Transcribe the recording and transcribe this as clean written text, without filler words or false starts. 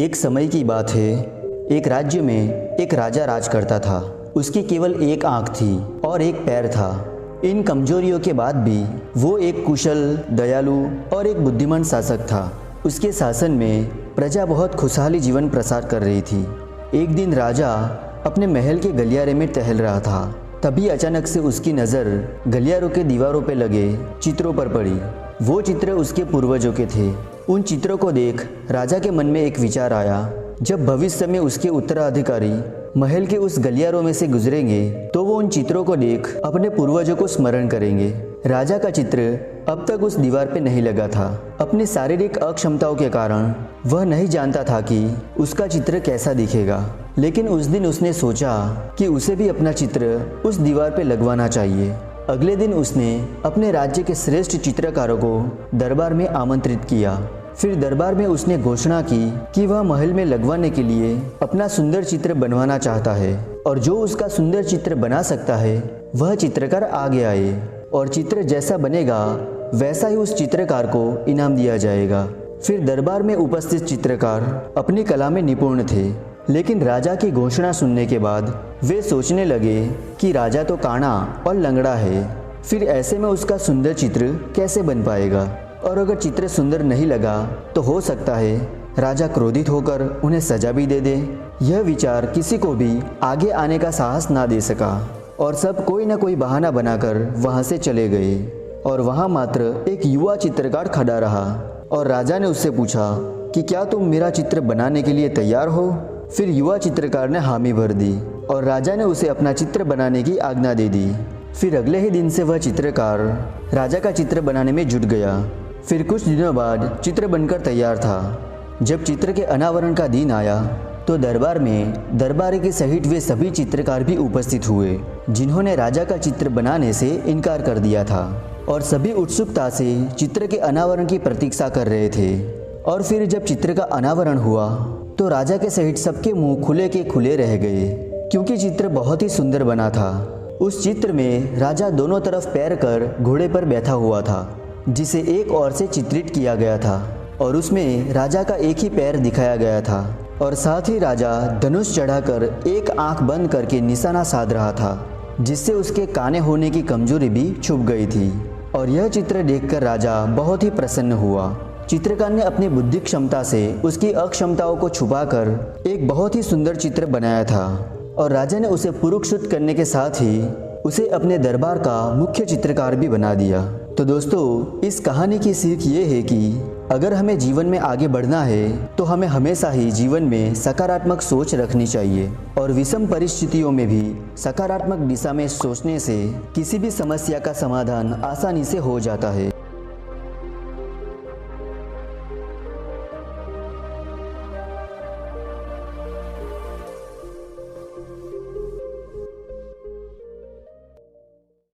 एक समय की बात है। एक राज्य में एक राजा राज करता था। उसकी केवल एक आंख थी और एक पैर था। इन कमजोरियों के बाद भी वो एक कुशल, दयालु और एक बुद्धिमान शासक था। उसके शासन में प्रजा बहुत खुशहाली जीवन प्रसार कर रही थी। एक दिन राजा अपने महल के गलियारे में टहल रहा था। तभी अचानक से उसकी नज़र गलियारों के दीवारों पर लगे चित्रों पर पड़ी। वो चित्र उसके पूर्वजों के थे। उन चित्रों को देख राजा के मन में एक विचार आया। जब भविष्य में उसके उत्तराधिकारी महल के उस गलियारों में से गुजरेंगे तो वो उन चित्रों को देख अपने पूर्वजों को स्मरण करेंगे। राजा का चित्र अब तक उस दीवार पे नहीं लगा था। अपनी शारीरिक अक्षमताओं के कारण वह नहीं जानता था कि उसका चित्र कैसा दिखेगा, लेकिन उस दिन उसने सोचा कि उसे भी अपना चित्र उस दीवार पे लगवाना चाहिए। अगले दिन उसने अपने राज्य के श्रेष्ठ चित्रकारों को दरबार में आमंत्रित किया। फिर दरबार में उसने घोषणा की कि वह महल में लगवाने के लिए अपना सुंदर चित्र बनवाना चाहता है और जो उसका सुंदर चित्र बना सकता है वह चित्रकार आगे आए और चित्र जैसा बनेगा वैसा ही उस चित्रकार को इनाम दिया जाएगा। फिर दरबार में उपस्थित चित्रकार अपनी कला में निपुण थे, लेकिन राजा की घोषणा सुनने के बाद वे सोचने लगे कि राजा तो काना और लंगड़ा है, फिर ऐसे में उसका सुंदर चित्र कैसे बन पाएगा, और अगर चित्र सुंदर नहीं लगा तो हो सकता है राजा क्रोधित होकर उन्हें सजा भी दे दे। यह विचार किसी को भी आगे आने का साहस ना दे सका और सब कोई ना कोई बहाना बनाकर वहां से चले गए और वहां मात्र एक युवा चित्रकार खड़ा रहा और राजा ने उससे पूछा कि क्या तुम मेरा चित्र बनाने के लिए तैयार हो। फिर युवा चित्रकार ने हामी भर दी और राजा ने उसे अपना चित्र बनाने की आज्ञा दे दी। फिर अगले ही दिन से वह चित्रकार राजा का चित्र बनाने में जुट गया। फिर कुछ दिनों बाद चित्र बनकर तैयार था। जब चित्र के अनावरण का दिन आया तो दरबार में दरबारी के सहित वे सभी चित्रकार भी उपस्थित हुए जिन्होंने राजा का चित्र बनाने से इनकार कर दिया था और सभी उत्सुकता से चित्र के अनावरण की प्रतीक्षा कर रहे थे। और फिर जब चित्र का अनावरण हुआ तो राजा के सहित सबके मुंह खुले के खुले रह गए क्योंकि चित्र बहुत ही सुंदर बना था। उस चित्र में राजा दोनों तरफ पैर कर घोड़े पर बैठा हुआ था जिसे एक ओर से चित्रित किया गया था और उसमें राजा का एक ही पैर दिखाया गया था और साथ ही राजा धनुष चढ़ाकर एक आंख बंद करके निशाना साध रहा था जिससे उसके काने होने की कमजोरी भी छुप गई थी। और यह चित्र देखकर राजा बहुत ही प्रसन्न हुआ। चित्रकार ने अपनी बुद्धि क्षमता से उसकी अक्षमताओं को छुपाकर एक बहुत ही सुंदर चित्र बनाया था और राजा ने उसे पुरस्कृत करने के साथ ही उसे अपने दरबार का मुख्य चित्रकार भी बना दिया। तो दोस्तों, इस कहानी की सीख ये है कि अगर हमें जीवन में आगे बढ़ना है तो हमें हमेशा ही जीवन में सकारात्मक सोच रखनी चाहिए और विषम परिस्थितियों में भी सकारात्मक दिशा में सोचने से किसी भी समस्या का समाधान आसानी से हो जाता है।